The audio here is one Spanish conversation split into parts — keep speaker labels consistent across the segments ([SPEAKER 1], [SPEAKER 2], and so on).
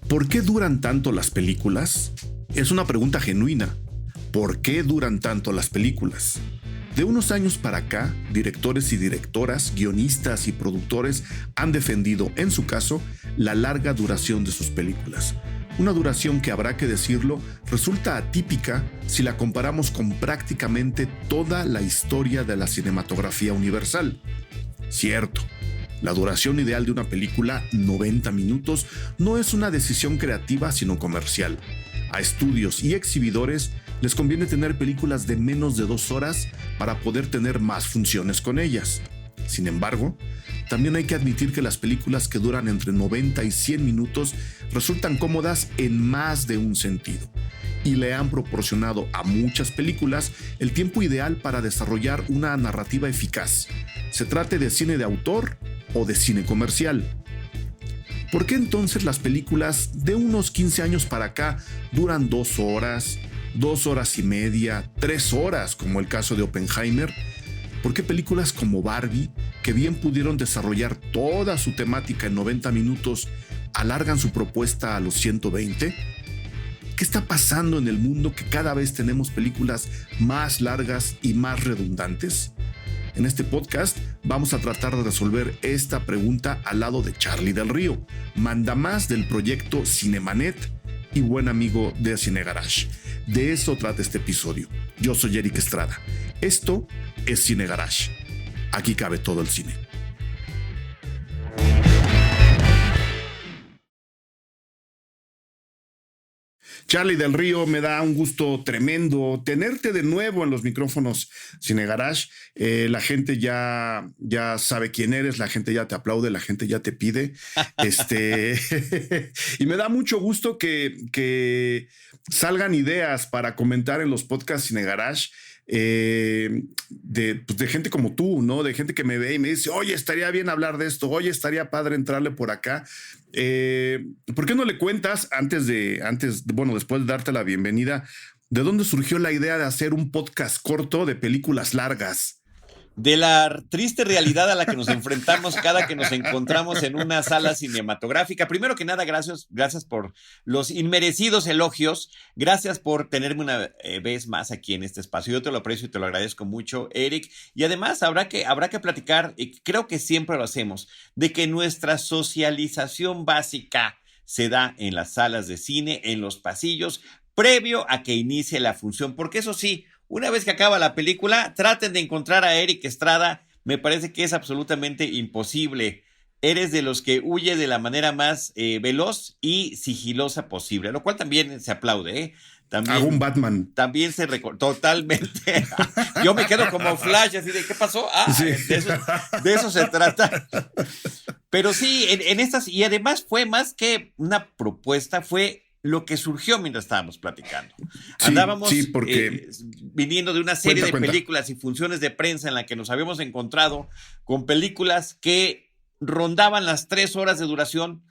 [SPEAKER 1] ¿Por qué duran tanto las películas? Es una pregunta genuina. ¿Por qué duran tanto las películas? De unos años para acá, directores y directoras, guionistas y productores han defendido, en su caso, la larga duración de sus películas. Una duración que, habrá que decirlo, resulta atípica si la comparamos con prácticamente toda la historia de la cinematografía universal. Cierto, la duración ideal de una película, 90 minutos, no es una decisión creativa sino comercial. A estudios y exhibidores les conviene tener películas de menos de 2 horas para poder tener más funciones con ellas. Sin embargo, también hay que admitir que las películas que duran entre 90 y 100 minutos resultan cómodas en más de un sentido y le han proporcionado a muchas películas el tiempo ideal para desarrollar una narrativa eficaz, se trate de cine de autor o de cine comercial. ¿Por qué entonces las películas de unos 15 años para acá duran 2 horas, 2 horas y media, 3 horas, como el caso de Oppenheimer? ¿Por qué películas como Barbie, que bien pudieron desarrollar toda su temática en 90 minutos, alargan su propuesta a los 120? ¿Qué está pasando en el mundo que cada vez tenemos películas más largas y más redundantes? En este podcast vamos a tratar de resolver esta pregunta al lado de Charlie del Río, mandamás del proyecto Cinemanet y buen amigo de Cine Garage. De eso trata este episodio. Yo soy Eric Estrada. Esto es Cine Garage. Aquí cabe todo el cine. Charlie del Río, me da un gusto tremendo tenerte de nuevo en los micrófonos Cine Garage. La gente ya sabe quién eres, la gente ya te aplaude, la gente ya te pide. Y me da mucho gusto que salgan ideas para comentar en los podcasts Cine Garage. De gente como tú, ¿no? De gente que me ve y me dice, oye, estaría bien hablar de esto, oye, estaría padre entrarle por acá. ¿Por qué no le cuentas después de darte la bienvenida, de dónde surgió la idea de hacer un podcast corto de películas largas?
[SPEAKER 2] De la triste realidad a la que nos enfrentamos cada que nos encontramos en una sala cinematográfica. Primero que nada, gracias por los inmerecidos elogios. Gracias por tenerme una vez más aquí en este espacio. Yo te lo aprecio y te lo agradezco mucho, Eric. Y además habrá que platicar, y creo que siempre lo hacemos, de que nuestra socialización básica se da en las salas de cine, en los pasillos, previo a que inicie la función. Porque eso sí, una vez que acaba la película, traten de encontrar a Eric Estrada. Me parece que es absolutamente imposible. Eres de los que huye de la manera más veloz y sigilosa posible, lo cual también se aplaude, ¿eh? También,
[SPEAKER 1] hago un Batman.
[SPEAKER 2] También totalmente. Yo me quedo como Flash, así de, ¿qué pasó? Sí. De eso se trata. Pero sí, en estas, y además fue más que una propuesta, fue lo que surgió mientras estábamos platicando. Andábamos viniendo de una serie de películas y funciones de prensa en la que nos habíamos encontrado con películas que rondaban las 3 horas de duración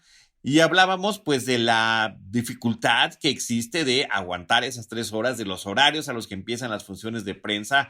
[SPEAKER 2] y hablábamos pues de la dificultad que existe de aguantar esas 3 horas, de los horarios a los que empiezan las funciones de prensa,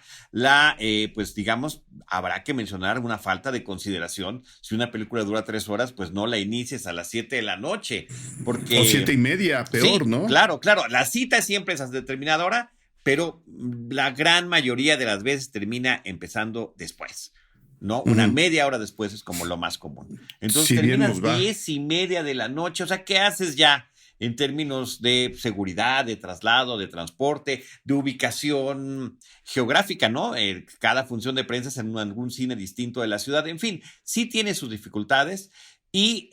[SPEAKER 2] pues digamos, habrá que mencionar una falta de consideración. Si una película dura 3 horas, pues no la inicies a las 7 de la noche. Porque,
[SPEAKER 1] o 7:30, peor, sí,
[SPEAKER 2] ¿no? Claro, la cita siempre es a determinada hora, pero la gran mayoría de las veces termina empezando después, ¿no? Una media hora después es como lo más común. Entonces terminas 10:30 de la noche. O sea, ¿qué haces ya en términos de seguridad, de traslado, de transporte, de ubicación geográfica, ¿no? Cada función de prensa es en algún cine distinto de la ciudad. En fin, sí tiene sus dificultades y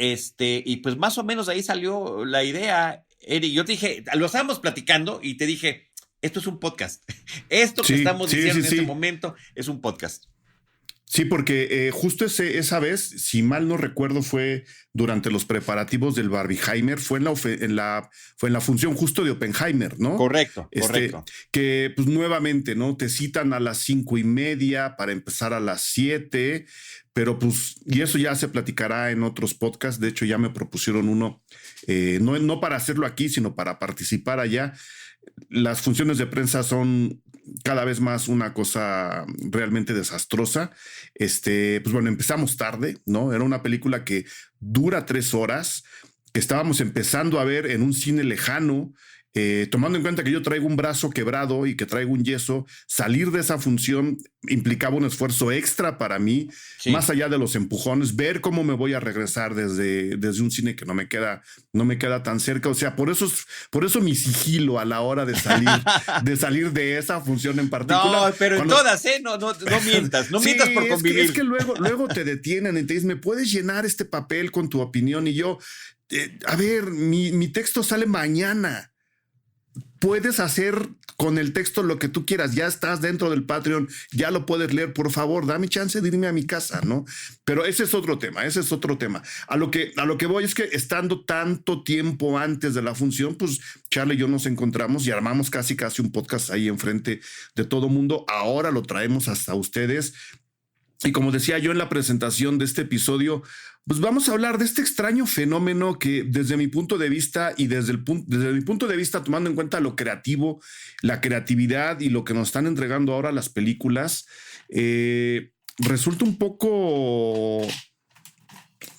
[SPEAKER 2] pues más o menos ahí salió la idea, Eric. Yo te dije, lo estábamos platicando y te dije, esto es un podcast. Esto que estamos diciendo en este momento es un podcast.
[SPEAKER 1] Sí, porque justo esa vez, si mal no recuerdo, fue durante los preparativos del Barbieheimer, fue en la función justo de Oppenheimer, ¿no?
[SPEAKER 2] Correcto, correcto.
[SPEAKER 1] Que pues nuevamente, ¿no? Te citan a las 5:30 para empezar a las 7, pero pues, y eso ya se platicará en otros podcasts. De hecho, ya me propusieron uno, no para hacerlo aquí, sino para participar allá. Las funciones de prensa son cada vez más una cosa realmente desastrosa. Pues bueno, empezamos tarde, ¿no? Era una película que dura 3 horas, que estábamos empezando a ver en un cine lejano, tomando en cuenta que yo traigo un brazo quebrado y que traigo un yeso, salir de esa función implicaba un esfuerzo extra para mí, sí, más allá de los empujones, ver cómo me voy a regresar desde un cine que no me queda tan cerca. O sea, por eso mi sigilo a la hora de salir de esa función en particular.
[SPEAKER 2] No, pero en todas, no mientas, no sí, mientas por convivir.
[SPEAKER 1] Es que luego te detienen y te dicen, ¿me puedes llenar este papel con tu opinión? Y yo, a ver, mi texto sale mañana. Puedes hacer con el texto lo que tú quieras, ya estás dentro del Patreon, ya lo puedes leer, por favor, dame chance de irme a mi casa, ¿no? Pero ese es otro tema. A lo que voy es que estando tanto tiempo antes de la función, pues Charlie y yo nos encontramos y armamos casi un podcast ahí enfrente de todo mundo. Ahora lo traemos hasta ustedes. Y como decía yo en la presentación de este episodio, pues vamos a hablar de este extraño fenómeno que desde mi punto de vista y desde mi punto de vista, tomando en cuenta lo creativo, la creatividad y lo que nos están entregando ahora las películas, resulta un poco,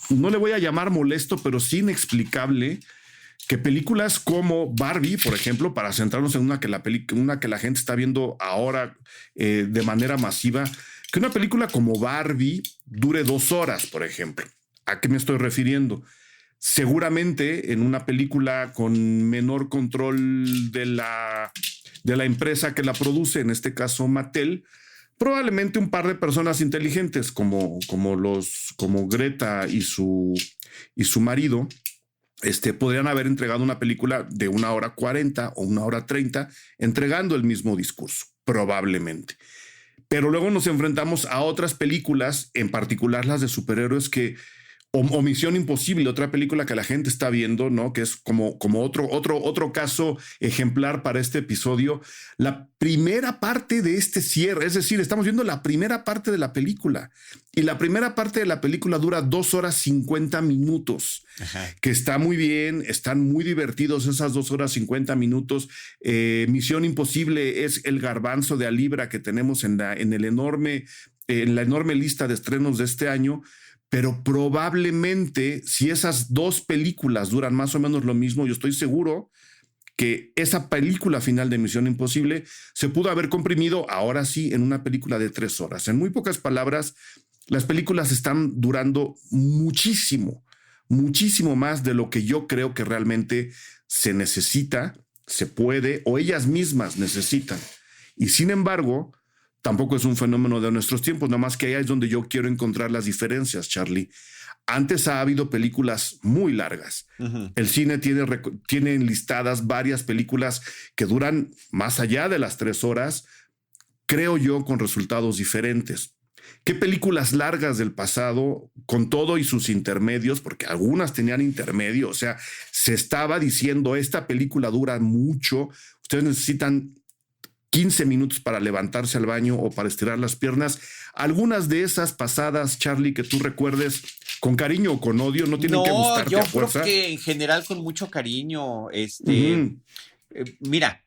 [SPEAKER 1] no le voy a llamar molesto, pero sí inexplicable, que películas como Barbie, por ejemplo, para centrarnos en una que la gente está viendo ahora de manera masiva, que una película como Barbie dure 2 horas, por ejemplo. ¿A qué me estoy refiriendo? Seguramente en una película con menor control de la empresa que la produce, en este caso Mattel, probablemente un par de personas inteligentes como Greta y su marido, podrían haber entregado una película de 1 hora 40 o 1 hora 30, entregando el mismo discurso, probablemente. Pero luego nos enfrentamos a otras películas, en particular las de superhéroes, o Misión Imposible, otra película que la gente está viendo, ¿no? Que es como otro caso ejemplar para este episodio. La primera parte de este cierre, es decir, estamos viendo la primera parte de la película. Y la primera parte de la película dura 2 horas 50 minutos. Ajá. Que está muy bien, están muy divertidos esas 2 horas 50 minutos. Misión Imposible es el garbanzo de a libra que tenemos en la enorme lista de estrenos de este año. Pero probablemente si esas 2 películas duran más o menos lo mismo, yo estoy seguro que esa película final de Misión Imposible se pudo haber comprimido ahora sí en una película de 3 horas. En muy pocas palabras, las películas están durando muchísimo más de lo que yo creo que realmente se necesita, se puede o ellas mismas necesitan. Y sin embargo, tampoco es un fenómeno de nuestros tiempos, nada más que allá es donde yo quiero encontrar las diferencias, Charlie. Antes ha habido películas muy largas. Uh-huh. El cine tiene enlistadas varias películas que duran más allá de las 3 horas, creo yo, con resultados diferentes. ¿Qué películas largas del pasado, con todo y sus intermedios, porque algunas tenían intermedio, o sea, se estaba diciendo, esta película dura mucho, ustedes necesitan 15 minutos para levantarse al baño o para estirar las piernas? Algunas de esas pasadas, Charlie, que tú recuerdes con cariño o con odio, no tienen que gustarte a fuerza.
[SPEAKER 2] Yo creo que en general con mucho cariño. Mira,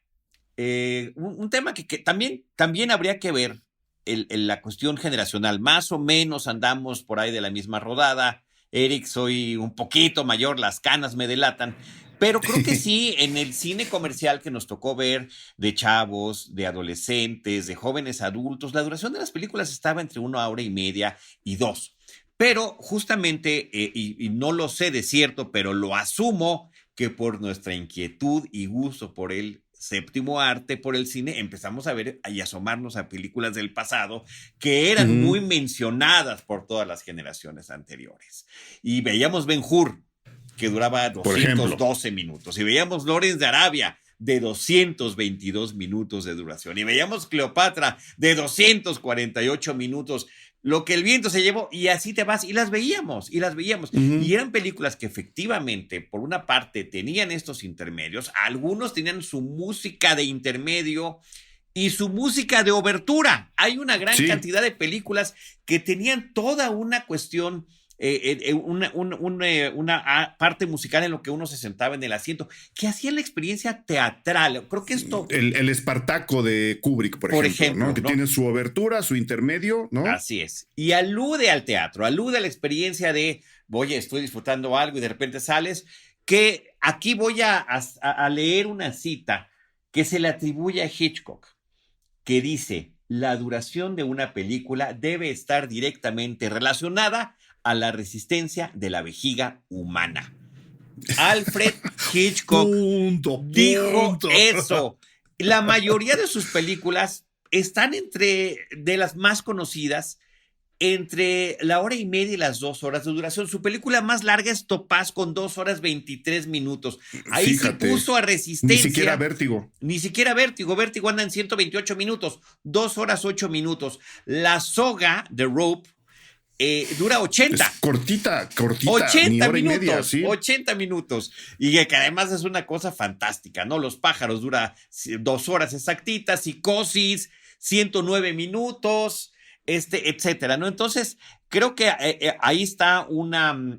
[SPEAKER 2] un tema que también habría que ver la cuestión generacional. Más o menos andamos por ahí de la misma rodada. Eric, soy un poquito mayor, las canas me delatan. Pero creo que sí, en el cine comercial que nos tocó ver de chavos, de adolescentes, de jóvenes adultos, la duración de las películas estaba entre 1 hora y media y 2. Pero justamente, y no lo sé de cierto, pero lo asumo, que por nuestra inquietud y gusto por el séptimo arte, por el cine, empezamos a ver y asomarnos a películas del pasado que eran muy mencionadas por todas las generaciones anteriores. Y veíamos Ben-Hur, que duraba 212 minutos. Y veíamos Lawrence de Arabia, de 222 minutos de duración. Y veíamos Cleopatra, de 248 minutos. Lo que el viento se llevó, y así te vas. Y las veíamos. Uh-huh. Y eran películas que efectivamente, por una parte, tenían estos intermedios. Algunos tenían su música de intermedio y su música de obertura. Hay una gran cantidad de películas que tenían toda una cuestión, una parte musical en lo que uno se sentaba en el asiento, que hacían la experiencia teatral. Creo que esto...
[SPEAKER 1] El Espartaco de Kubrick, por ejemplo, ¿no? Que tiene su obertura, su intermedio, ¿no?
[SPEAKER 2] Así es. Y alude al teatro, alude a la experiencia de, oye, estoy disfrutando algo y de repente sales, que aquí voy a leer una cita que se le atribuye a Hitchcock, que dice: la duración de una película debe estar directamente relacionada a la resistencia de la vejiga humana. Alfred Hitchcock dijo eso. La mayoría de sus películas están de las más conocidas, entre la hora y media y las 2 horas de duración. Su película más larga es Topaz, con 2 horas 23 minutos. Ahí fíjate, sí puso a Resistencia.
[SPEAKER 1] Ni siquiera Vértigo.
[SPEAKER 2] Ni siquiera Vértigo. Vértigo anda en 128 minutos, 2 horas 8 minutos. La Soga, The Rope, dura 80.
[SPEAKER 1] Es cortita.
[SPEAKER 2] 80
[SPEAKER 1] ni hora
[SPEAKER 2] minutos,
[SPEAKER 1] y media, ¿sí?
[SPEAKER 2] 80 minutos. Y que además es una cosa fantástica, ¿no? Los pájaros dura 2 horas exactitas. Psicosis, 109 minutos. Etcétera, ¿no? Entonces, creo que ahí está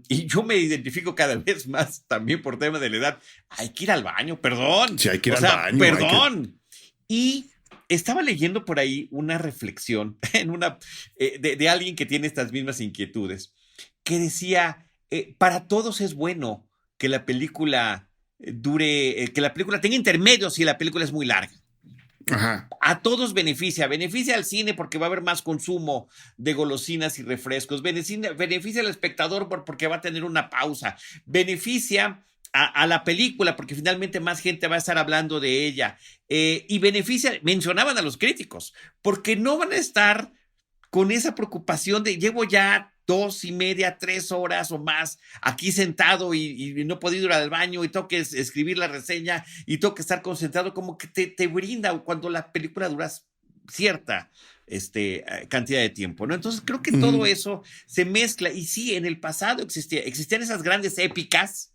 [SPEAKER 2] y yo me identifico cada vez más también por tema de la edad. Hay que ir al baño, perdón.
[SPEAKER 1] Sí, hay que ir al baño.
[SPEAKER 2] Perdón. Y estaba leyendo por ahí una reflexión de alguien que tiene estas mismas inquietudes, que decía, para todos es bueno que la película que la película tenga intermedios si la película es muy larga.
[SPEAKER 1] Ajá.
[SPEAKER 2] A todos beneficia al cine porque va a haber más consumo de golosinas y refrescos, beneficia al espectador porque va a tener una pausa, beneficia a la película porque finalmente más gente va a estar hablando de ella, y mencionaban a los críticos, porque no van a estar con esa preocupación de llevo ya 2:30, 3 horas o más aquí sentado y no he podido ir al baño y tengo que escribir la reseña y tengo que estar concentrado, como que te brinda cuando la película dura cierta cantidad de tiempo, ¿no? Entonces creo que todo eso se mezcla, y sí, en el pasado existían esas grandes épicas,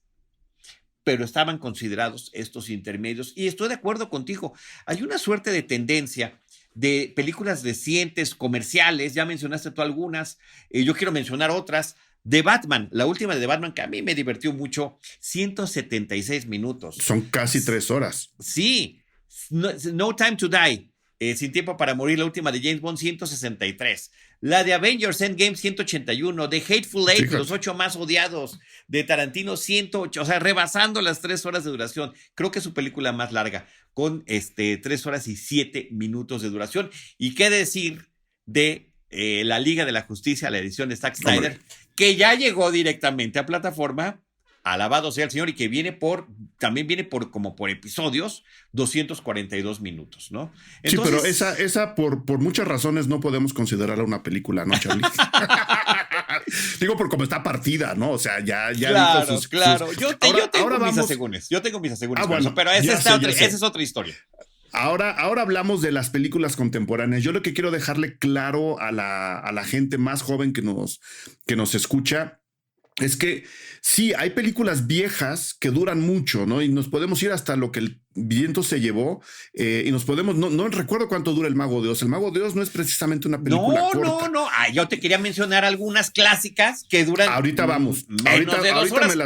[SPEAKER 2] pero estaban considerados estos intermedios, y estoy de acuerdo contigo. Hay una suerte de tendencia de películas recientes, comerciales, ya mencionaste tú algunas, yo quiero mencionar otras, de Batman, la última de Batman, que a mí me divirtió mucho, 176 minutos.
[SPEAKER 1] Son casi 3 horas.
[SPEAKER 2] Sí, No Time to Die, Sin Tiempo para Morir, la última de James Bond, 163. La de Avengers Endgame, 181. De Hateful Eight, Los 8 más odiados, de Tarantino, 108. O sea, rebasando las 3 horas de duración. Creo que es su película más larga, con 3 horas y 7 minutos de duración. Y qué decir de La Liga de la Justicia, la edición de Zack Snyder, que ya llegó directamente a plataforma. Alabado sea el Señor, y que también viene como por episodios, 242 minutos, ¿no? Entonces,
[SPEAKER 1] sí, pero esa por muchas razones no podemos considerarla una película, ¿no, Charlie? Digo, por cómo está partida, ¿no? O sea, ya
[SPEAKER 2] claro,
[SPEAKER 1] dijo sus...
[SPEAKER 2] Claro, yo tengo mis asegúnes. Yo tengo mis asegúnes, bueno, pero esa es otra historia.
[SPEAKER 1] Ahora hablamos de las películas contemporáneas. Yo lo que quiero dejarle claro a la gente más joven que nos escucha es que sí, hay películas viejas que duran mucho, ¿no? Y nos podemos ir hasta lo que el viento se llevó, y nos podemos... No recuerdo cuánto dura El Mago de Oz. El Mago de Oz no es precisamente una película corta.
[SPEAKER 2] No. Yo te quería mencionar algunas clásicas que duran...
[SPEAKER 1] Ahorita vamos.
[SPEAKER 2] Menos de 2 horas.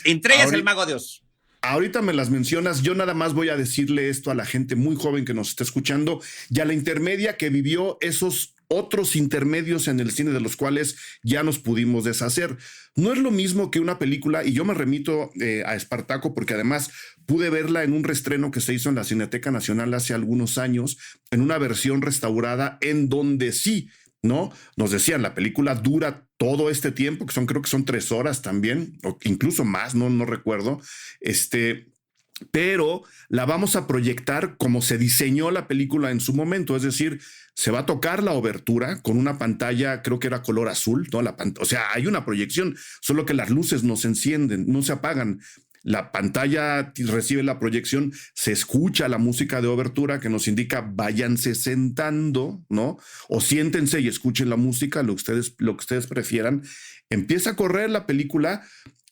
[SPEAKER 2] Entre ellas El Mago de Oz.
[SPEAKER 1] Ahorita me las mencionas. Yo nada más voy a decirle esto a la gente muy joven que nos está escuchando y a la intermedia que vivió esos otros intermedios en el cine de los cuales ya nos pudimos deshacer. No es lo mismo que una película, y yo me remito a Espartaco porque además pude verla en un reestreno que se hizo en la Cineteca Nacional hace algunos años, en una versión restaurada en donde sí, ¿no? Nos decían, la película dura todo este tiempo, creo que son 3 horas también, o incluso más, no recuerdo, pero la vamos a proyectar como se diseñó la película en su momento, es decir, se va a tocar la obertura con una pantalla, creo que era color azul, ¿no? O sea, hay una proyección, solo que las luces no se encienden, no se apagan. La pantalla recibe la proyección, se escucha la música de obertura que nos indica váyanse sentando, ¿no? O siéntense y escuchen la música, lo que ustedes prefieran. Empieza a correr la película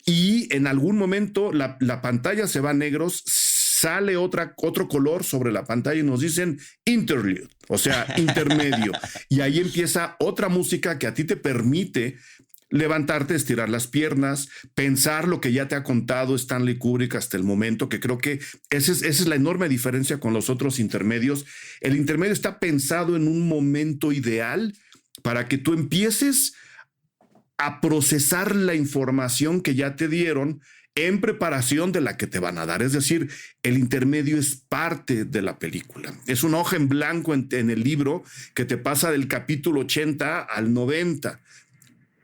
[SPEAKER 1] y en algún momento la pantalla se va a negros, sale otro color sobre la pantalla y nos dicen interlude, o sea, intermedio. Y ahí empieza otra música que a ti te permite levantarte, estirar las piernas, pensar lo que ya te ha contado Stanley Kubrick hasta el momento, que creo que esa es la enorme diferencia con los otros intermedios. El intermedio está pensado en un momento ideal para que tú empieces a procesar la información que ya te dieron en preparación de la que te van a dar. Es decir, el intermedio es parte de la película. Es una hoja en blanco en el libro que te pasa del capítulo 80 al 90.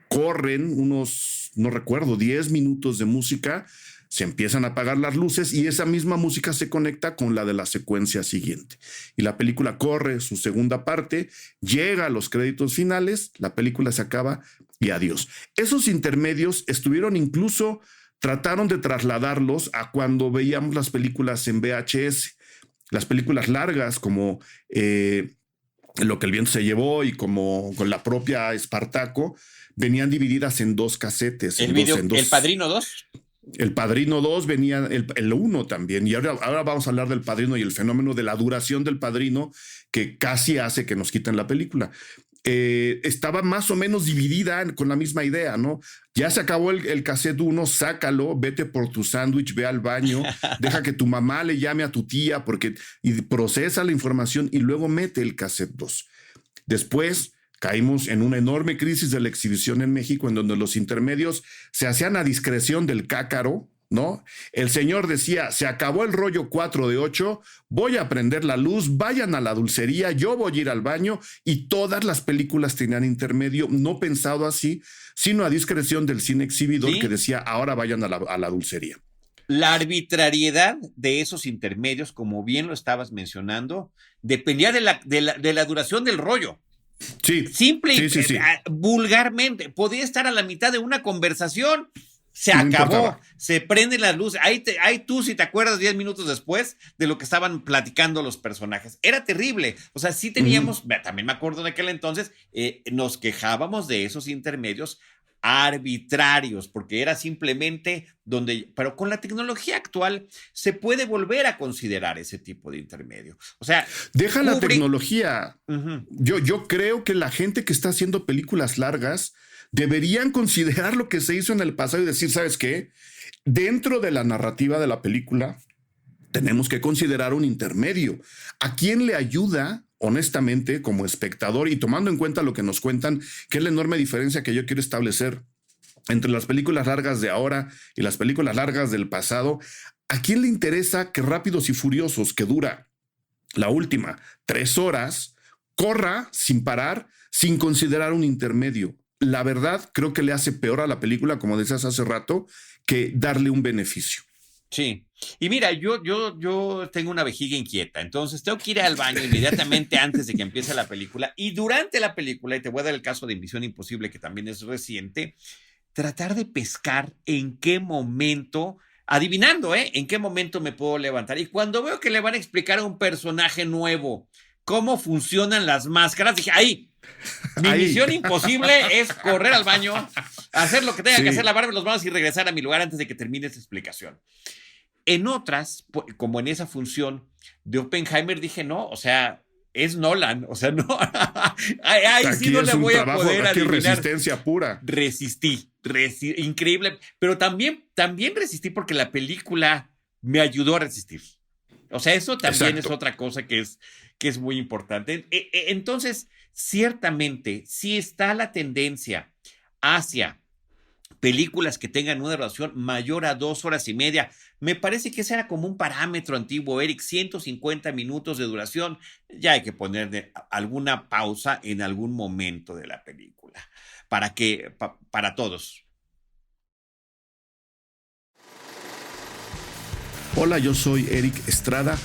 [SPEAKER 1] Corren unos, no recuerdo, 10 minutos de música, se empiezan a apagar las luces y esa misma música se conecta con la de la secuencia siguiente. Y la película corre su segunda parte, llega a los créditos finales, la película se acaba y adiós. Esos intermedios estuvieron incluso, trataron de trasladarlos a cuando veíamos las películas en VHS, las películas largas como Lo que el viento se llevó y como con la propia Espartaco, venían divididas en 2 casetes.
[SPEAKER 2] ¿El Padrino 2?
[SPEAKER 1] El Padrino 2 venía, el 1 también, y ahora vamos a hablar del Padrino y el fenómeno de la duración del Padrino que casi hace que nos quiten la película. Estaba más o menos dividida con la misma idea, ¿no? Ya se acabó el cassette 1, sácalo, vete por tu sándwich, ve al baño, deja que tu mamá le llame a tu tía y procesa la información y luego mete el cassette 2. Después caímos en una enorme crisis de la exhibición en México, en donde los intermedios se hacían a discreción del cácaro, ¿no? El señor decía, se acabó el rollo 4 de 8, voy a prender la luz, vayan a la dulcería, yo voy a ir al baño, y todas las películas tenían intermedio, no pensado así, sino a discreción del cine exhibidor, ¿sí?, que decía, ahora vayan a la dulcería.
[SPEAKER 2] La arbitrariedad de esos intermedios, como bien lo estabas mencionando, dependía de la duración del rollo.
[SPEAKER 1] Sí.
[SPEAKER 2] Simple y sí. Vulgarmente, podía estar a la mitad de una conversación, se
[SPEAKER 1] No
[SPEAKER 2] acabó,
[SPEAKER 1] importaba.
[SPEAKER 2] se prenden las luces, ahí tú si te acuerdas 10 minutos después de lo que estaban platicando los personajes, era terrible, o sea, sí teníamos, también me acuerdo de aquel entonces, nos quejábamos de esos intermedios arbitrarios, porque era simplemente pero con la tecnología actual se puede volver a considerar ese tipo de intermedio. O sea,
[SPEAKER 1] deja la tecnología. Yo creo que la gente que está haciendo películas largas deberían considerar lo que se hizo en el pasado y decir, ¿sabes qué? Dentro de la narrativa de la película tenemos que considerar un intermedio. ¿A quién le ayuda, honestamente, como espectador, y tomando en cuenta lo que nos cuentan, que es la enorme diferencia que yo quiero establecer entre las películas largas de ahora y las películas largas del pasado? ¿A quién le interesa que Rápidos y Furiosos, que dura la última 3 horas, corra sin parar, sin considerar un intermedio? La verdad, creo que le hace peor a la película, como decías hace rato, que darle un beneficio.
[SPEAKER 2] Sí. Y mira, yo tengo una vejiga inquieta, entonces tengo que ir al baño inmediatamente antes de que empiece la película, y durante la película, y te voy a dar el caso de Misión Imposible, que también es reciente, tratar de pescar en qué momento, adivinando, en qué momento me puedo levantar. Y cuando veo que le van a explicar a un personaje nuevo cómo funcionan las máscaras, dije, mi misión imposible es correr al baño, hacer lo que tenga que hacer, lavarme las manos y regresar a mi lugar antes de que termine esta explicación. En otras, como en esa función de Oppenheimer, dije, no, o sea, es Nolan, o sea, no, ahí sí no le voy a poder adivinar.
[SPEAKER 1] Resistencia pura.
[SPEAKER 2] Resistí, increíble, pero también resistí porque la película me ayudó a resistir. O sea, eso también es otra cosa que es muy importante. Entonces, ciertamente, sí está la tendencia hacia películas que tengan una duración mayor a 2 horas y media. Me parece que ese era como un parámetro antiguo, Eric, 150 minutos de duración. Ya hay que ponerle alguna pausa en algún momento de la película para todos.
[SPEAKER 1] Hola, yo soy Eric Estrada,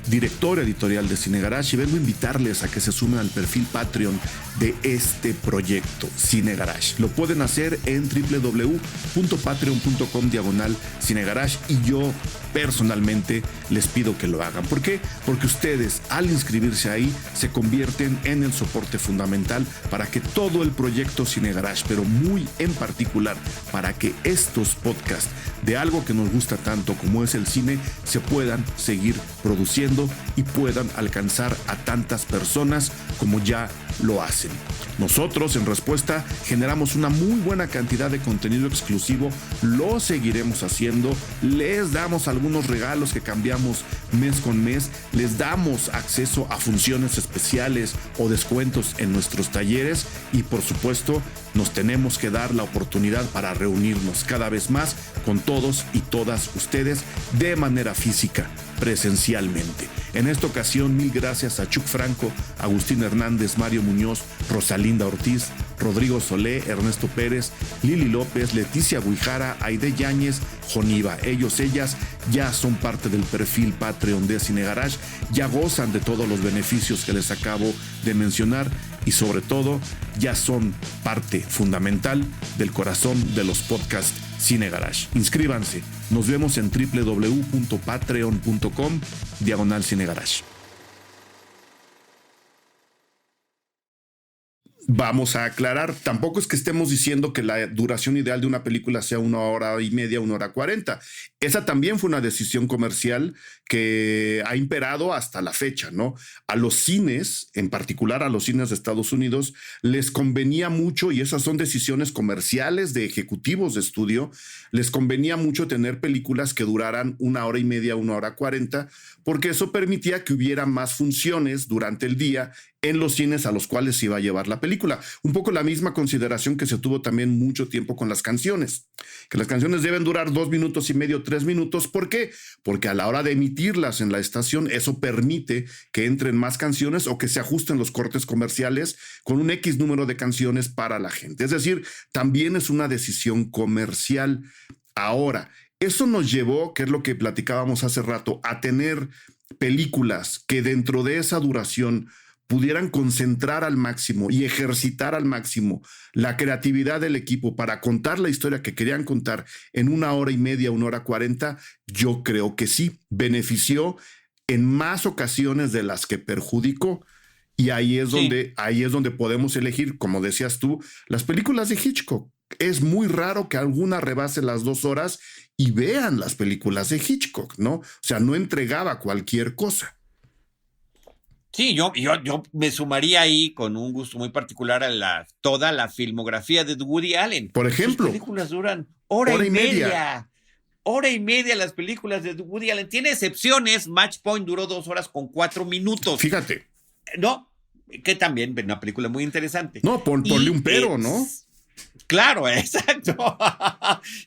[SPEAKER 1] director editorial de Cine Garage, y vengo a invitarles a que se sumen al perfil Patreon de este proyecto, Cine Garage. Lo pueden hacer en www.patreon.com/Cine Garage, y yo personalmente les pido que lo hagan. ¿Por qué? Porque ustedes, al inscribirse ahí, se convierten en el soporte fundamental para que todo el proyecto Cine Garage, pero muy en particular para que estos podcasts de algo que nos gusta tanto como es el cine, se puedan seguir produciendo y puedan alcanzar a tantas personas como ya lo hacen. Nosotros, en respuesta, generamos una muy buena cantidad de contenido exclusivo, lo seguiremos haciendo, les damos algunos regalos que cambiamos mes con mes, les damos acceso a funciones especiales o descuentos en nuestros talleres y, por supuesto, nos tenemos que dar la oportunidad para reunirnos cada vez más con todos y todas ustedes de manera física, presencialmente. En esta ocasión, mil gracias a Chuck Franco, Agustín Hernández, Mario Muñoz, Rosalinda Ortiz, Rodrigo Solé, Ernesto Pérez, Lili López, Leticia Guijara, Aide Yáñez, Joniva. Ellas ya son parte del perfil Patreon de Cine Garage, ya gozan de todos los beneficios que les acabo de mencionar y sobre todo ya son parte fundamental del corazón de los podcasts Cine Garage. Inscríbanse. Nos vemos en www.patreon.com/Cine Garage. Vamos a aclarar, tampoco es que estemos diciendo que la duración ideal de una película sea 1 hora y media, 1 hora 40. Esa también fue una decisión comercial que ha imperado hasta la fecha, ¿no? A los cines, en particular a los cines de Estados Unidos, les convenía mucho, y esas son decisiones comerciales de ejecutivos de estudio, les convenía mucho tener películas que duraran 1 hora y media, 1 hora 40, porque eso permitía que hubiera más funciones durante el día en los cines a los cuales se iba a llevar la película. Un poco la misma consideración que se tuvo también mucho tiempo con las canciones, que las canciones deben durar 2 minutos y medio, 3 minutos. ¿Por qué? Porque a la hora de emitirlas en la estación, eso permite que entren más canciones o que se ajusten los cortes comerciales con un X número de canciones para la gente. Es decir, también es una decisión comercial. Ahora, eso nos llevó, que es lo que platicábamos hace rato, a tener películas que dentro de esa duración pudieran concentrar al máximo y ejercitar al máximo la creatividad del equipo para contar la historia que querían contar en 1 hora y media, 1 hora 40. Yo creo que sí, benefició en más ocasiones de las que perjudicó. Y ahí es donde podemos elegir, como decías tú, las películas de Hitchcock. Es muy raro que alguna rebase las 2 horas y vean las películas de Hitchcock, ¿no? O sea, no entregaba cualquier cosa.
[SPEAKER 2] Sí, yo me sumaría ahí con un gusto muy particular a toda la filmografía de Woody Allen.
[SPEAKER 1] Por ejemplo.
[SPEAKER 2] Sus películas duran hora y media. Hora y media las películas de Woody Allen. Tiene excepciones. Match Point duró 2 horas con 4 minutos.
[SPEAKER 1] Fíjate.
[SPEAKER 2] No, que también una película muy interesante.
[SPEAKER 1] No, ponle un pero, ¿no?
[SPEAKER 2] Claro, exacto.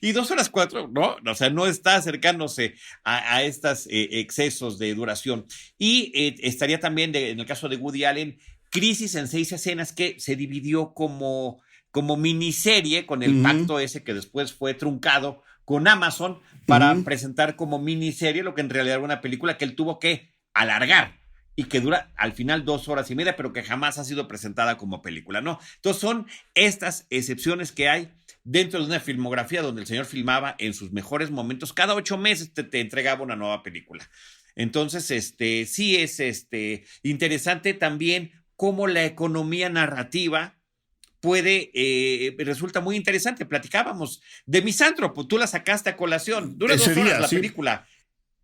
[SPEAKER 2] Y 2 horas 4, ¿no? O sea, no está acercándose a estos excesos de duración. Y estaría también, en el caso de Woody Allen, Crisis en 6 escenas, que se dividió como miniserie con el pacto ese que después fue truncado con Amazon para presentar como miniserie lo que en realidad era una película que él tuvo que alargar y que dura al final 2 horas y media, pero que jamás ha sido presentada como película, ¿no? Entonces son estas excepciones que hay dentro de una filmografía donde el señor filmaba en sus mejores momentos. Cada 8 meses te entregaba una nueva película. Entonces, sí es interesante también cómo la economía narrativa resulta muy interesante. Platicábamos de Misántropo, tú la sacaste a colación, dura 2 horas la película.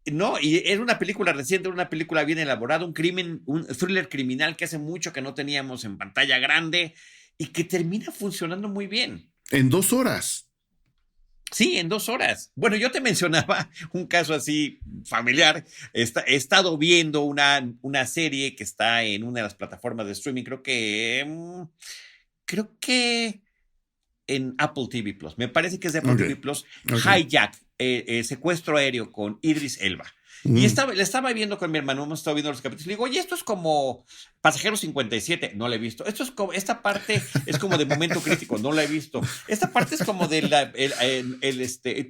[SPEAKER 2] No, y era una película reciente, una película bien elaborada, un thriller criminal que hace mucho que no teníamos en pantalla grande y que termina funcionando muy bien.
[SPEAKER 1] En 2 horas.
[SPEAKER 2] Sí, en 2 horas. Bueno, yo te mencionaba un caso así familiar. He estado viendo una serie que está en una de las plataformas de streaming, creo que en Apple TV Plus. Me parece que es de Apple TV Plus. Hijack, secuestro aéreo con Idris Elba. Y la estaba viendo con mi hermano, hemos estado viendo los capítulos. Le digo, oye, esto es como Pasajero 57. No la he visto. Esta parte es como de momento crítico. No la he visto. Esta parte es como de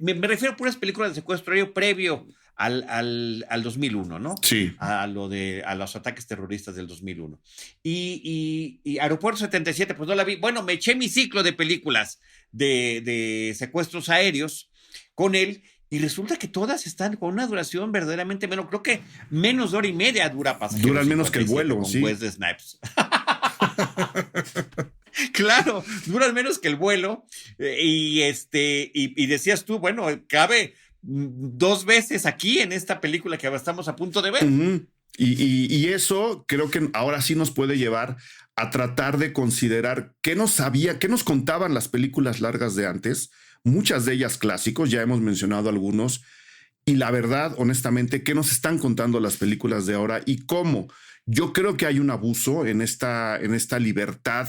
[SPEAKER 2] me refiero a puras películas de secuestro aéreo previo al 2001, ¿no?
[SPEAKER 1] Sí.
[SPEAKER 2] A los ataques terroristas del 2001. Y Aeropuerto 77, pues no la vi. Bueno, me eché mi ciclo de películas de secuestros aéreos con él. Y resulta que todas están con una duración verdaderamente menos. Creo que menos de 1 hora y media dura Pasajero.
[SPEAKER 1] Duran menos que el vuelo,
[SPEAKER 2] con
[SPEAKER 1] sí.
[SPEAKER 2] Wesley Snipes. Claro, duran menos que el vuelo. Y decías tú, bueno, cabe 2 veces aquí en esta película que estamos a punto de ver.
[SPEAKER 1] Y eso creo que ahora sí nos puede llevar a tratar de considerar qué nos contaban las películas largas de antes, muchas de ellas clásicos, ya hemos mencionado algunos, y la verdad, honestamente, qué nos están contando las películas de ahora y cómo. Yo creo que hay un abuso en esta libertad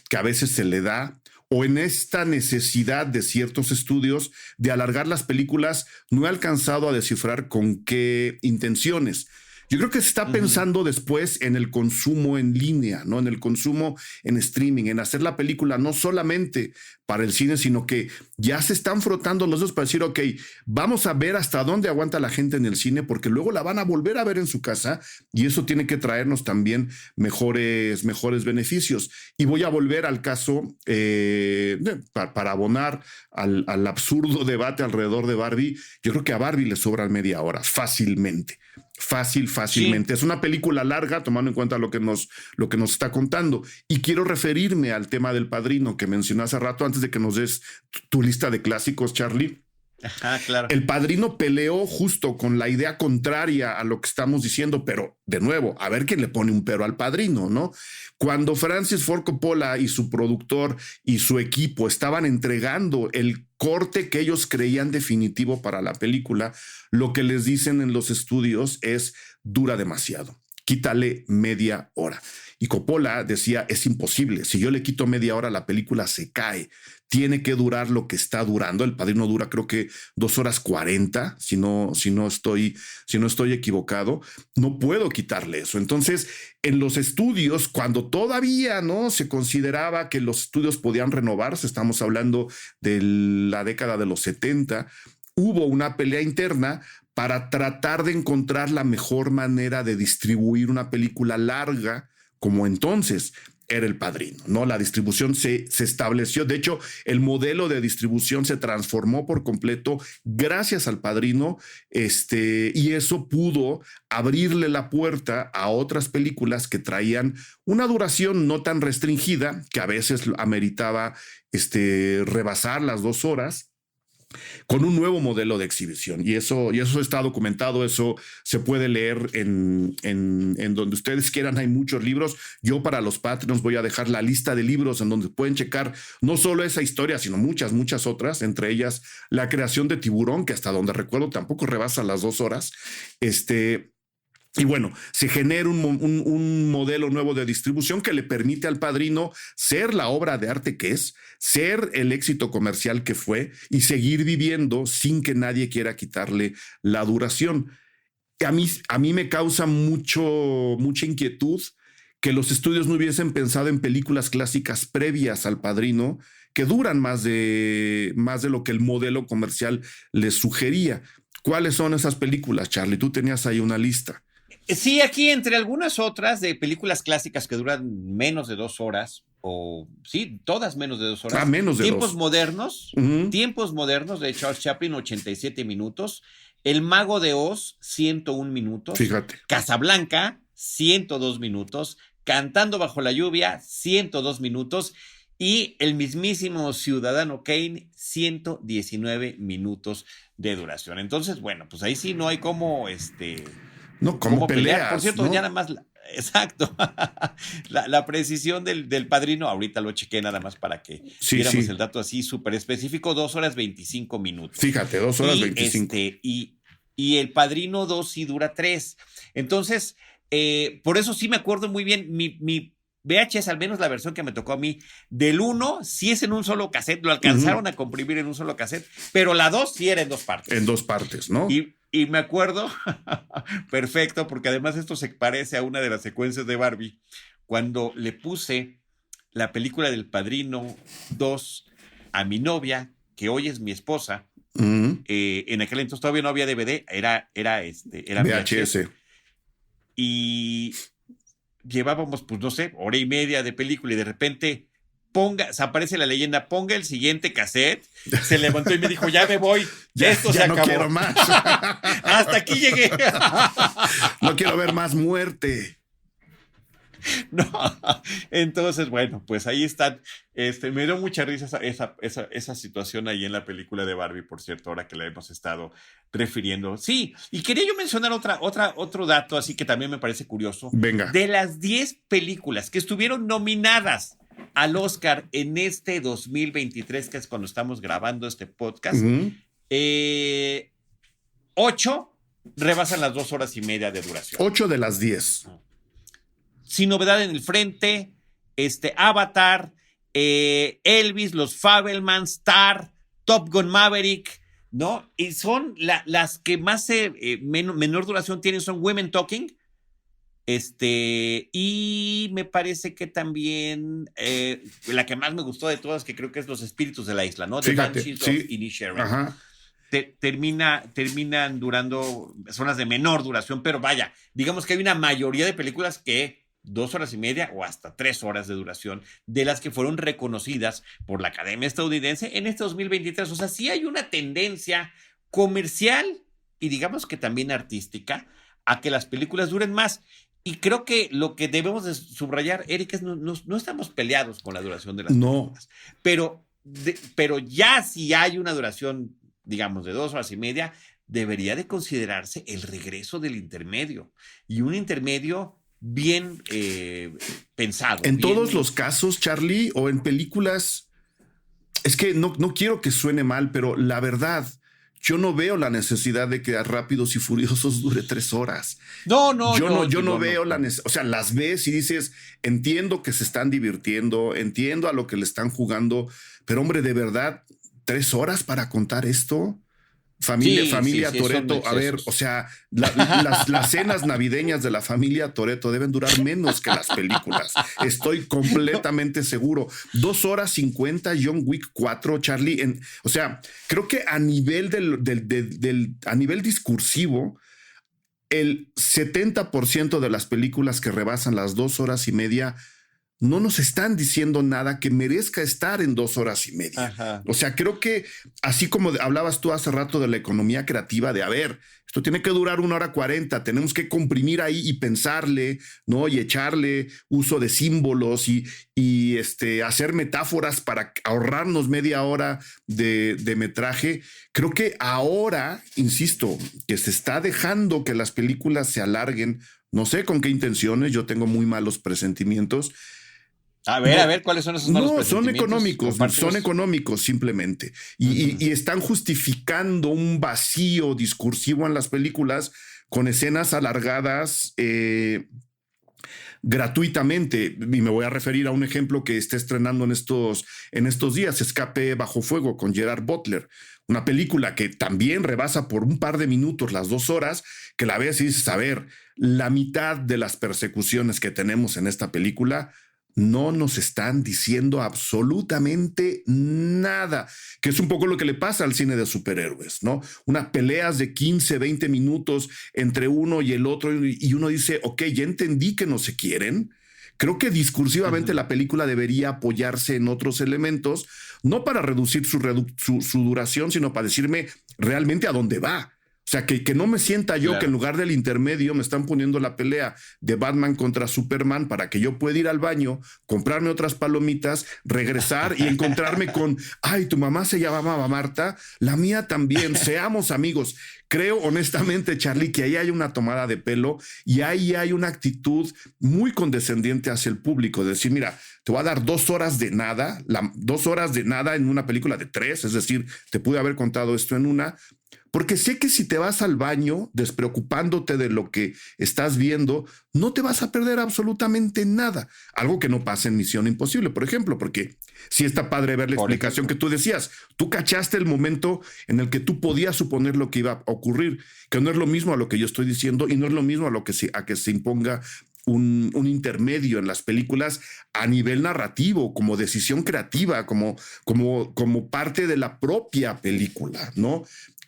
[SPEAKER 1] que a veces se le da, o en esta necesidad de ciertos estudios de alargar las películas. No he alcanzado a descifrar con qué intenciones. Yo creo que se está pensando después en el consumo en línea, ¿no? En el consumo en streaming, en hacer la película no solamente para el cine, sino que ya se están frotando los dos para decir, ok, vamos a ver hasta dónde aguanta la gente en el cine, porque luego la van a volver a ver en su casa y eso tiene que traernos también mejores beneficios. Y voy a volver al caso para abonar al absurdo debate alrededor de Barbie. Yo creo que a Barbie le sobran media hora, fácilmente. Fácilmente. Sí. Es una película larga, tomando en cuenta lo que nos está contando. Y quiero referirme al tema del Padrino que mencioné hace rato, antes de que nos des tu lista de clásicos, Charlie.
[SPEAKER 2] Ajá, claro.
[SPEAKER 1] El Padrino peleó justo con la idea contraria a lo que estamos diciendo, pero de nuevo, a ver quién le pone un pero al Padrino, ¿no? Cuando Francis Ford Coppola y su productor y su equipo estaban entregando el corte que ellos creían definitivo para la película, lo que les dicen en los estudios es: dura demasiado, quítale media hora. Y Coppola decía: es imposible, si yo le quito media hora la película se cae, tiene que durar lo que está durando. El Padrino dura creo que 2 horas 40, si no estoy equivocado. No puedo quitarle eso. Entonces, en los estudios, cuando todavía no se consideraba que los estudios podían renovarse, estamos hablando de la década de los 70, hubo una pelea interna para tratar de encontrar la mejor manera de distribuir una película larga, como entonces era El Padrino, ¿no? La distribución se estableció. De hecho, el modelo de distribución se transformó por completo gracias al Padrino, y eso pudo abrirle la puerta a otras películas que traían una duración no tan restringida, que a veces ameritaba rebasar las 2 horas, con un nuevo modelo de exhibición. Y eso está documentado, eso se puede leer en donde ustedes quieran. Hay muchos libros. Yo, para los Patreons, voy a dejar la lista de libros en donde pueden checar no solo esa historia, sino muchas otras, entre ellas La creación de Tiburón, que hasta donde recuerdo tampoco rebasa las 2 horas. Y bueno, se genera un modelo nuevo de distribución que le permite al Padrino ser la obra de arte que es, ser el éxito comercial que fue y seguir viviendo sin que nadie quiera quitarle la duración. A mí me causa mucha inquietud que los estudios no hubiesen pensado en películas clásicas previas al Padrino que duran más de lo que el modelo comercial les sugería. ¿Cuáles son esas películas, Charlie? Tú tenías ahí una lista.
[SPEAKER 2] Sí, aquí entre algunas otras de películas clásicas que duran menos de 2 horas, o sí, todas menos de 2 horas.
[SPEAKER 1] Menos de
[SPEAKER 2] Tiempos
[SPEAKER 1] 2.
[SPEAKER 2] Modernos, Tiempos Modernos de Charles Chaplin, 87 minutos. El Mago de Oz, 101 minutos.
[SPEAKER 1] Fíjate.
[SPEAKER 2] Casablanca, 102 minutos. Cantando bajo la lluvia, 102 minutos. Y el mismísimo Ciudadano Kane, 119 minutos de duración. Entonces, bueno, pues ahí sí no hay cómo
[SPEAKER 1] No, ¿cómo peleas?
[SPEAKER 2] Por cierto,
[SPEAKER 1] ¿no?
[SPEAKER 2] ya nada más, exacto, la precisión del Padrino, ahorita lo chequé nada más para que viéramos el dato así súper específico, 2 horas 25 minutos.
[SPEAKER 1] Fíjate, 2 horas 25.
[SPEAKER 2] Y el Padrino 2 sí dura 3. Entonces, por eso sí me acuerdo muy bien, mi VHS, al menos la versión que me tocó a mí, del 1 sí es en un solo cassette, lo alcanzaron a comprimir en un solo cassette, pero la 2 sí era en 2 partes.
[SPEAKER 1] En 2 partes, ¿no?
[SPEAKER 2] Y me acuerdo, perfecto, porque además esto se parece a una de las secuencias de Barbie, cuando le puse la película del Padrino 2 a mi novia, que hoy es mi esposa. En aquel entonces todavía no había DVD, era
[SPEAKER 1] VHS.
[SPEAKER 2] Y llevábamos, pues no sé, hora y media de película y de repente se aparece la leyenda, ponga el siguiente cassette. Se levantó y me dijo: ya me voy, esto se acabó.
[SPEAKER 1] No quiero más.
[SPEAKER 2] Hasta aquí llegué.
[SPEAKER 1] No quiero ver más muerte.
[SPEAKER 2] No, entonces, bueno, pues ahí están. Me dio mucha risa esa situación ahí en la película de Barbie, por cierto, ahora que la hemos estado refiriendo. Sí, y quería yo mencionar otro dato, así que también me parece curioso.
[SPEAKER 1] Venga.
[SPEAKER 2] De las 10 películas que estuvieron nominadas al Oscar en este 2023, que es cuando estamos grabando este podcast, 8 rebasan las 2 horas y media de duración.
[SPEAKER 1] 8 de las 10.
[SPEAKER 2] Sin Novedad en el Frente, Avatar, Elvis, Los Fabelmans, Star, Top Gun Maverick, ¿no? Y son las que más menor duración tienen, son Women Talking. Y me parece que también la que más me gustó de todas, que creo que es Los Espíritus de la Isla, ¿no? The Banshees of Inisherin.
[SPEAKER 1] Ajá.
[SPEAKER 2] Terminan durando, son las de menor duración, pero vaya, digamos que hay una mayoría de películas que 2 horas y media o hasta 3 horas de duración, de las que fueron reconocidas por la Academia Estadounidense en este 2023. O sea, sí hay una tendencia comercial y digamos que también artística a que las películas duren más. Y creo que lo que debemos de subrayar, Eric, es no estamos peleados con la duración de las películas. Pero ya si hay una duración, digamos, de 2 horas y media, debería de considerarse el regreso del intermedio. Y un intermedio bien pensado.
[SPEAKER 1] En todos los casos, Charlie, o en películas, es que no quiero que suene mal, pero la verdad, yo no veo la necesidad de que Rápidos y Furiosos dure 3 horas. Yo no veo la necesidad. O sea, las ves y dices, entiendo que se están divirtiendo, entiendo a lo que le están jugando, pero hombre, de verdad, 3 horas para contar esto. Familia Toretto, a ver, o sea, las cenas navideñas de la familia Toretto deben durar menos que las películas. Estoy completamente seguro. 2 horas 50, John Wick 4, Charlie. O sea, creo que a nivel a nivel discursivo, el 70% de las películas que rebasan las 2 horas y media no nos están diciendo nada que merezca estar en 2 horas y media.
[SPEAKER 2] Ajá.
[SPEAKER 1] O sea, creo que así como hablabas tú hace rato de la economía creativa, de a ver, esto tiene que durar 1 hora 40, tenemos que comprimir ahí y pensarle, ¿no? Y echarle uso de símbolos y hacer metáforas para ahorrarnos media hora de metraje. Creo que ahora, insisto, que se está dejando que las películas se alarguen, no sé con qué intenciones, yo tengo muy malos presentimientos.
[SPEAKER 2] A ver, ¿cuáles son esos malos presentimientos?
[SPEAKER 1] Son económicos simplemente. Y están justificando un vacío discursivo en las películas con escenas alargadas gratuitamente. Y me voy a referir a un ejemplo que está estrenando en estos días, Escape bajo fuego con Gerard Butler. Una película que también rebasa por un par de minutos las 2 horas, que la ves y dices, a ver, la mitad de las persecuciones que tenemos en esta película no nos están diciendo absolutamente nada, que es un poco lo que le pasa al cine de superhéroes, ¿no? Unas peleas de 15, 20 minutos entre uno y el otro y uno dice, ok, ya entendí que no se quieren. Creo que discursivamente la película debería apoyarse en otros elementos, no para reducir su duración, sino para decirme realmente a dónde va. O sea, que no me sienta yo que en lugar del intermedio me están poniendo la pelea de Batman contra Superman para que yo pueda ir al baño, comprarme otras palomitas, regresar y encontrarme con, ay, tu mamá se llamaba Marta, la mía también, seamos amigos. Creo honestamente, Charlie, que ahí hay una tomada de pelo y ahí hay una actitud muy condescendiente hacia el público, de decir, mira, te voy a dar 2 horas de nada, 2 horas de nada en una película de 3, es decir, te pude haber contado esto en una, porque sé que si te vas al baño despreocupándote de lo que estás viendo, no te vas a perder absolutamente nada. Algo que no pasa en Misión Imposible, por ejemplo, porque sí está padre ver la explicación que tú decías. Tú cachaste el momento en el que tú podías suponer lo que iba a ocurrir, que no es lo mismo a lo que yo estoy diciendo y no es lo mismo a que se imponga un intermedio en las películas a nivel narrativo, como decisión creativa, como parte de la propia película, ¿no?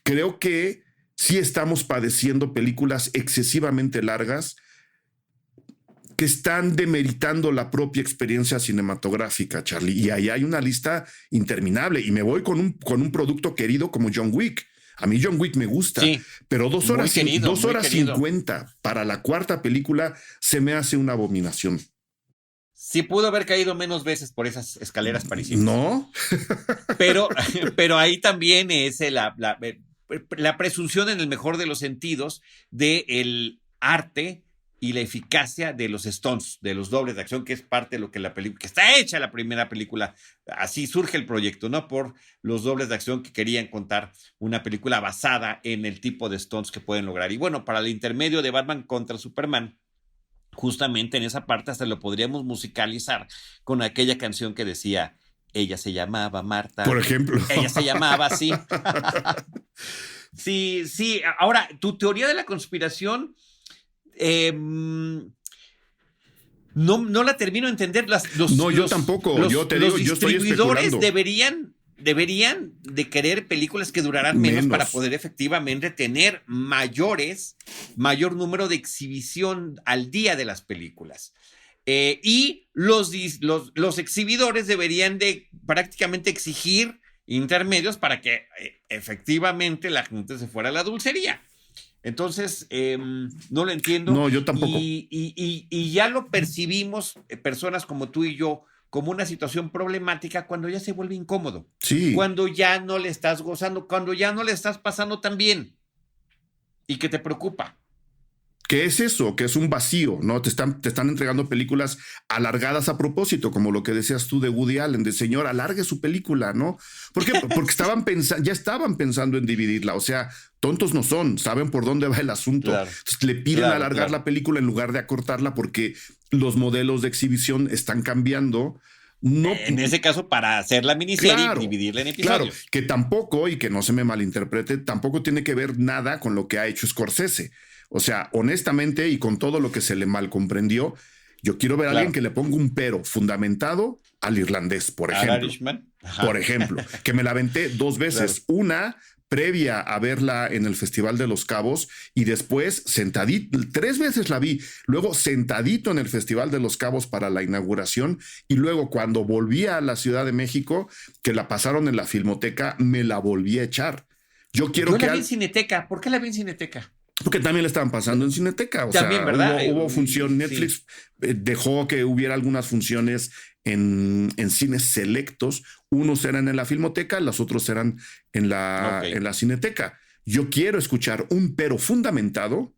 [SPEAKER 1] Creo que sí estamos padeciendo películas excesivamente largas que están demeritando la propia experiencia cinematográfica, Charlie. Y ahí hay una lista interminable. Y me voy con un producto querido como John Wick. A mí John Wick me gusta, sí, pero 2 horas, 2 horas 50 para la cuarta película se me hace una abominación.
[SPEAKER 2] Sí pudo haber caído menos veces por esas escaleras parisinas.
[SPEAKER 1] ¿No?
[SPEAKER 2] Pero ahí también es la presunción en el mejor de los sentidos del arte y la eficacia de los stunts, de los dobles de acción, que es parte de lo que la película, que está hecha la primera película, así surge el proyecto, ¿no? Por los dobles de acción que querían contar una película basada en el tipo de stunts que pueden lograr. Y bueno, para el intermedio de Batman contra Superman, justamente en esa parte hasta lo podríamos musicalizar con aquella canción que decía, ella se llamaba Marta.
[SPEAKER 1] Por ejemplo.
[SPEAKER 2] Ella se llamaba así. Sí. Ahora, tu teoría de la conspiración, no la termino de entender.
[SPEAKER 1] Yo tampoco. Yo te digo, yo estoy especulando.
[SPEAKER 2] Deberían de querer películas que duraran menos para poder efectivamente tener mayor número de exhibición al día de las películas. Y los exhibidores deberían de prácticamente exigir intermedios para que efectivamente la gente se fuera a la dulcería. Entonces, no lo entiendo.
[SPEAKER 1] No, yo tampoco.
[SPEAKER 2] Y ya lo percibimos, personas como tú y yo, como una situación problemática cuando ya se vuelve incómodo.
[SPEAKER 1] Sí.
[SPEAKER 2] Cuando ya no le estás gozando, cuando ya no le estás pasando tan bien y que te preocupa.
[SPEAKER 1] ¿Qué es eso? Que es un vacío, ¿no? Te están entregando películas alargadas a propósito, como lo que decías tú de Woody Allen, de señor, alargue su película, ¿no? ¿Por qué? Porque ya estaban pensando en dividirla, o sea, tontos no son, saben por dónde va el asunto.
[SPEAKER 2] Claro.
[SPEAKER 1] Entonces, le piden alargar la película en lugar de acortarla porque los modelos de exhibición están cambiando. No,
[SPEAKER 2] en ese caso, para hacer la miniserie y dividirla en episodios.
[SPEAKER 1] Claro, que tampoco, y que no se me malinterprete, tampoco tiene que ver nada con lo que ha hecho Scorsese. O sea, honestamente, y con todo lo que se le mal comprendió, yo quiero ver a alguien que le ponga un pero fundamentado al irlandés, por ejemplo. Por ejemplo, que me la aventé 2 veces. Claro. Una previa a verla en el Festival de los Cabos y después sentadito, 3 veces la vi, luego sentadito en el Festival de los Cabos para la inauguración y luego cuando volví a la Ciudad de México, que la pasaron en la Filmoteca, me la volví a echar. Yo
[SPEAKER 2] la vi en Cineteca. ¿Por qué la vi en Cineteca?
[SPEAKER 1] Porque también le estaban pasando en Cineteca.
[SPEAKER 2] También, ¿verdad?
[SPEAKER 1] Hubo función. Netflix dejó que hubiera algunas funciones en cines selectos. Unos eran en la Filmoteca, los otros eran en la Cineteca. Yo quiero escuchar un pero fundamentado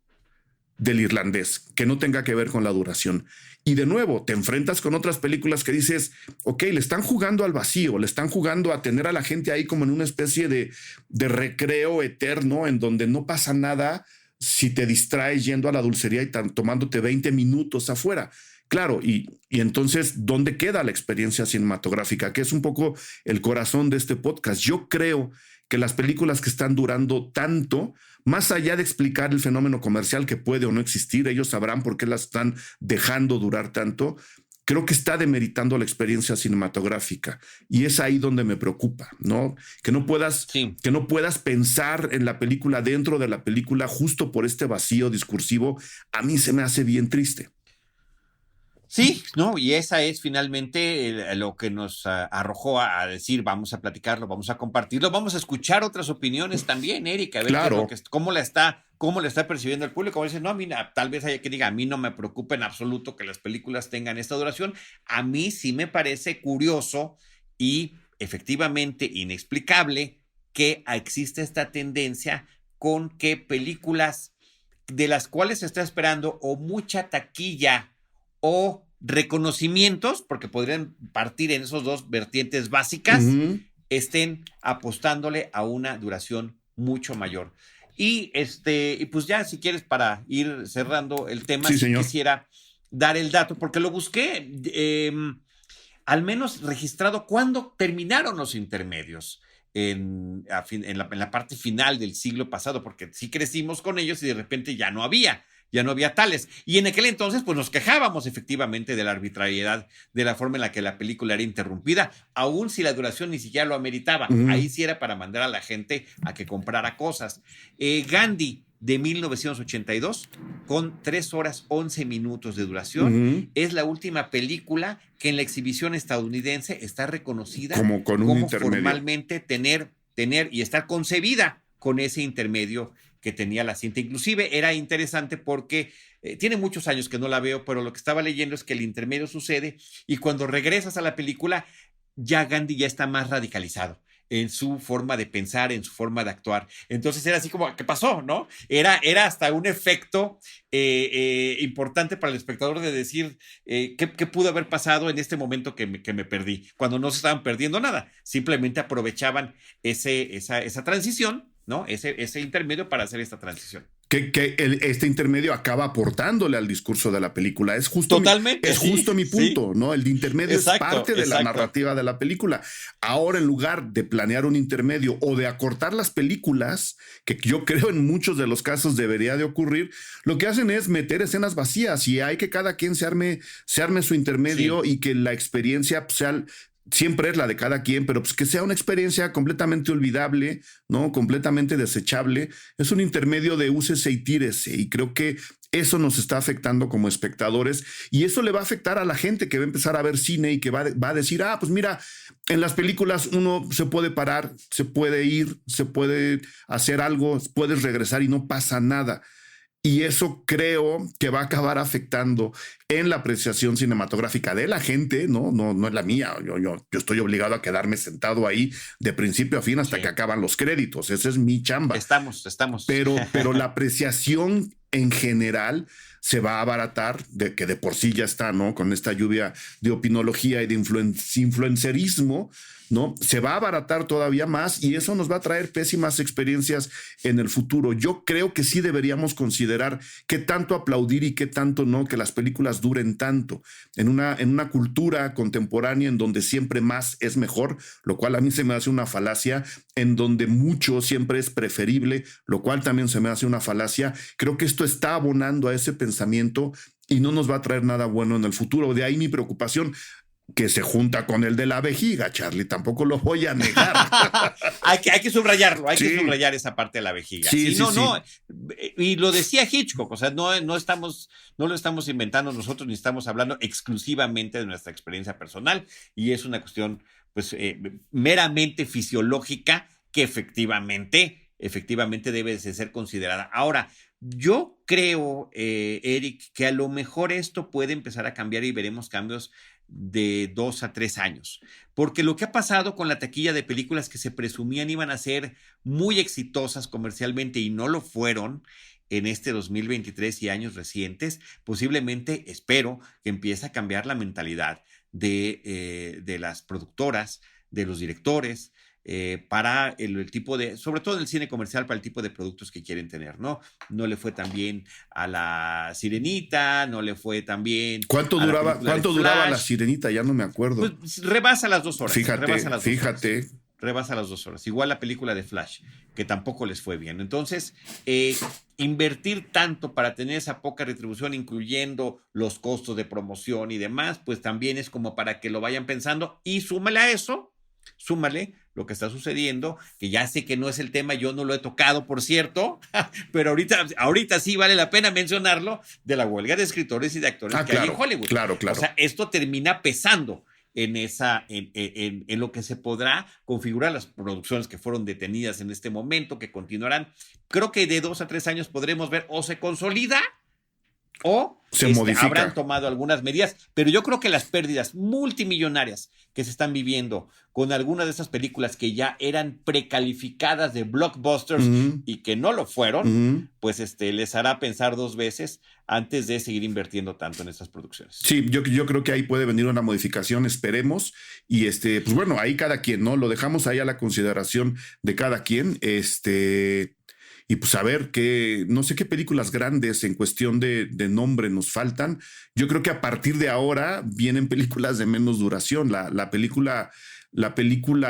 [SPEAKER 1] del irlandés, que no tenga que ver con la duración. Y de nuevo, te enfrentas con otras películas que dices, ok, le están jugando al vacío, le están jugando a tener a la gente ahí como en una especie de recreo eterno en donde no pasa nada si te distraes yendo a la dulcería y tomándote 20 minutos afuera. Claro, y entonces, ¿dónde queda la experiencia cinematográfica? Que es un poco el corazón de este podcast. Yo creo que las películas que están durando tanto, más allá de explicar el fenómeno comercial que puede o no existir, ellos sabrán por qué las están dejando durar tanto, creo que está demeritando la experiencia cinematográfica y es ahí donde me preocupa, ¿no? Que no puedas pensar en la película dentro de la película justo por este vacío discursivo. A mí se me hace bien triste.
[SPEAKER 2] Sí, no, y esa es finalmente lo que nos arrojó a decir, vamos a platicarlo, vamos a compartirlo, vamos a escuchar otras opiniones también, Erika, a ver cómo la está percibiendo el público. Como dice, no, a mí tal vez haya que diga, a mí no me preocupa en absoluto que las películas tengan esta duración. A mí sí me parece curioso y efectivamente inexplicable que existe esta tendencia con que películas de las cuales se está esperando o mucha taquilla o reconocimientos, porque podrían partir en esos dos vertientes básicas, estén apostándole a una duración mucho mayor. Y pues ya, si quieres, para ir cerrando el tema,
[SPEAKER 1] sí,
[SPEAKER 2] quisiera dar el dato, porque lo busqué, al menos registrado cuándo terminaron los intermedios en la parte final del siglo pasado, porque sí crecimos con ellos y de repente ya no había tales. Y en aquel entonces, pues nos quejábamos efectivamente de la arbitrariedad, de la forma en la que la película era interrumpida, aun si la duración ni siquiera lo ameritaba. Ahí sí era para mandar a la gente a que comprara cosas. Gandhi, de 1982, con 3 horas 11 minutos de duración, es la última película que en la exhibición estadounidense está reconocida como formalmente tener y estar concebida con ese intermedio que tenía la cinta. Inclusive era interesante porque tiene muchos años que no la veo, pero lo que estaba leyendo es que el intermedio sucede y cuando regresas a la película, ya Gandhi ya está más radicalizado en su forma de pensar, en su forma de actuar. Entonces era así como, ¿qué pasó? ¿No? Era hasta un efecto importante para el espectador de decir ¿qué pudo haber pasado en este momento que me perdí? Cuando no se estaban perdiendo nada, simplemente aprovechaban esa transición, ¿no? Ese intermedio para hacer esta transición.
[SPEAKER 1] Este intermedio acaba aportándole al discurso de la película. Es justo
[SPEAKER 2] Totalmente.
[SPEAKER 1] Es justo mi punto, ¿no? El intermedio es parte de la narrativa de la película. Ahora, en lugar de planear un intermedio o de acortar las películas, que yo creo en muchos de los casos debería de ocurrir, lo que hacen es meter escenas vacías y hay que cada quien se arme su intermedio y que la experiencia sea... Siempre es la de cada quien, pero pues que sea una experiencia completamente olvidable, ¿no? Completamente desechable. Es un intermedio de úsese y tírese, y creo que eso nos está afectando como espectadores y eso le va a afectar a la gente que va a empezar a ver cine y que va a decir, pues mira, en las películas uno se puede parar, se puede ir, se puede hacer algo, puedes regresar y no pasa nada. Y eso creo que va a acabar afectando en la apreciación cinematográfica de la gente, no es la mía. Yo estoy obligado a quedarme sentado ahí de principio a fin hasta que acaban los créditos. Esa es mi chamba.
[SPEAKER 2] Estamos.
[SPEAKER 1] Pero la apreciación en general se va a abaratar, que de por sí ya está, ¿no? Con esta lluvia de opinología y de influencerismo, ¿no? Se va a abaratar todavía más y eso nos va a traer pésimas experiencias en el futuro. Yo creo que sí deberíamos considerar qué tanto aplaudir y qué tanto no, que las películas duren tanto. En una cultura contemporánea en donde siempre más es mejor, lo cual a mí se me hace una falacia, en donde mucho siempre es preferible, lo cual también se me hace una falacia. Creo que esto está abonando a ese pensamiento y no nos va a traer nada bueno en el futuro. De ahí mi preocupación, que se junta con el de la vejiga, Charlie, tampoco lo voy a negar.
[SPEAKER 2] hay que subrayarlo, hay que subrayar esa parte de la vejiga. No, y lo decía Hitchcock, o sea, no lo estamos inventando nosotros, ni estamos hablando exclusivamente de nuestra experiencia personal, y es una cuestión, pues, meramente fisiológica que efectivamente debe de ser considerada. Ahora, yo creo, Eric, que a lo mejor esto puede empezar a cambiar y veremos cambios de 2 a 3 años, porque lo que ha pasado con la taquilla de películas que se presumían iban a ser muy exitosas comercialmente y no lo fueron en este 2023 y años recientes, posiblemente, espero, que empiece a cambiar la mentalidad de las productoras, de los directores, para el tipo de, sobre todo en el cine comercial, para el tipo de productos que quieren tener, ¿no? No le fue tan bien a La Sirenita, no le fue tan bien.
[SPEAKER 1] ¿Cuánto duraba La Sirenita? Ya no me acuerdo.
[SPEAKER 2] Pues rebasa las 2 horas.
[SPEAKER 1] Fíjate.
[SPEAKER 2] Rebasa las 2 horas. Igual la película de Flash, que tampoco les fue bien. Entonces, invertir tanto para tener esa poca retribución, incluyendo los costos de promoción y demás, pues también es como para que lo vayan pensando. Y súmale a eso, lo que está sucediendo, que ya sé que no es el tema, yo no lo he tocado, por cierto, pero ahorita sí vale la pena mencionarlo, de la huelga de escritores y de actores que hay en Hollywood.
[SPEAKER 1] Claro.
[SPEAKER 2] O sea, esto termina pesando en lo que se podrá configurar las producciones que fueron detenidas en este momento, que continuarán. Creo que de 2 a 3 años podremos ver o se consolida o
[SPEAKER 1] se modifica.
[SPEAKER 2] Habrán tomado algunas medidas, pero yo creo que las pérdidas multimillonarias que se están viviendo con algunas de esas películas que ya eran precalificadas de blockbusters y que no lo fueron, pues les hará pensar 2 veces antes de seguir invirtiendo tanto en estas producciones.
[SPEAKER 1] Sí, yo creo que ahí puede venir una modificación, esperemos, y pues bueno, ahí cada quien, ¿no? Lo dejamos ahí a la consideración de cada quien, y pues a ver no sé qué películas grandes en cuestión de nombre nos faltan. Yo creo que a partir de ahora vienen películas de menos duración. La película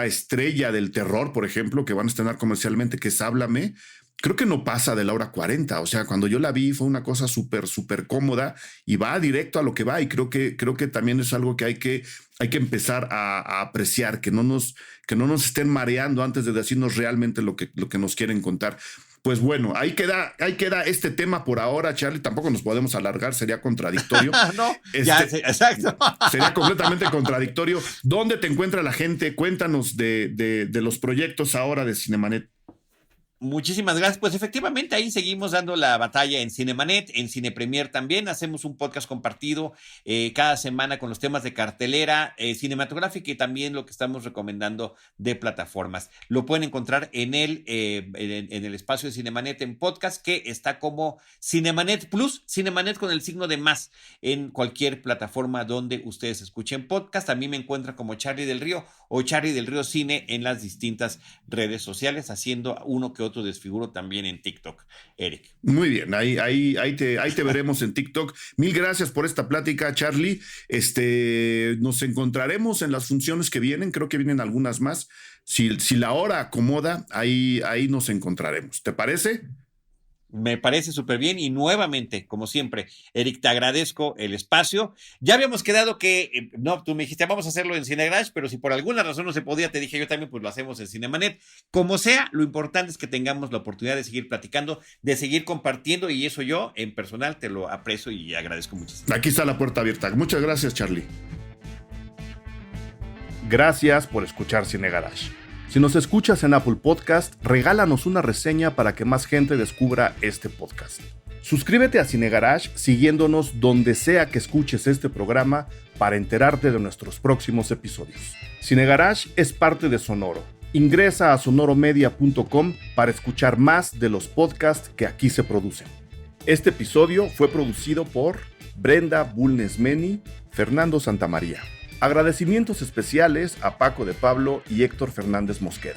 [SPEAKER 1] estrella del terror, por ejemplo, que van a estrenar comercialmente, que es Háblame, creo que no pasa de la hora 40. O sea, cuando yo la vi fue una cosa súper, súper cómoda y va directo a lo que va. Y creo que también es algo que hay que empezar a apreciar, que no nos estén mareando antes de decirnos realmente lo que nos quieren contar. Pues bueno, ahí queda este tema por ahora, Charlie. Tampoco nos podemos alargar, sería contradictorio.
[SPEAKER 2] No, exacto.
[SPEAKER 1] Sería completamente contradictorio. ¿Dónde te encuentra la gente? Cuéntanos de los proyectos ahora de Cinemanet.
[SPEAKER 2] Muchísimas gracias. Pues efectivamente ahí seguimos dando la batalla en Cinemanet, en Cine Premier también. Hacemos un podcast compartido cada semana con los temas de cartelera cinematográfica y también lo que estamos recomendando de plataformas. Lo pueden encontrar en el espacio de Cinemanet en podcast, que está como Cinemanet Plus, Cinemanet con el signo de más, en cualquier plataforma donde ustedes escuchen podcast. A mí me encuentran como Charlie del Río o Charlie del Río Cine en las distintas redes sociales, haciendo uno que otro desfiguro también en TikTok, Eric.
[SPEAKER 1] Muy bien, ahí te veremos en TikTok. Mil gracias por esta plática, Charlie. Nos encontraremos en las funciones que vienen, creo que vienen algunas más. Si la hora acomoda, ahí nos encontraremos. ¿Te parece?
[SPEAKER 2] Me parece súper bien y nuevamente, como siempre, Eric, te agradezco el espacio. Ya habíamos quedado que, no, tú me dijiste, vamos a hacerlo en Cinegarage, pero si por alguna razón no se podía, te dije yo también, pues lo hacemos en Cinemanet. Como sea, lo importante es que tengamos la oportunidad de seguir platicando, de seguir compartiendo, y eso yo, en personal, te lo aprecio y agradezco muchísimo.
[SPEAKER 1] Aquí está la puerta abierta. Muchas gracias, Charlie. Gracias por escuchar Cinegarage. Si nos escuchas en Apple Podcast, regálanos una reseña para que más gente descubra este podcast. Suscríbete a Cinegarage siguiéndonos donde sea que escuches este programa para enterarte de nuestros próximos episodios. Cinegarage es parte de Sonoro. Ingresa a sonoromedia.com para escuchar más de los podcasts que aquí se producen. Este episodio fue producido por Brenda Bulnes-Meni, Fernando Santamaría. Agradecimientos especiales a Paco de Pablo y Héctor Fernández Mosqueda.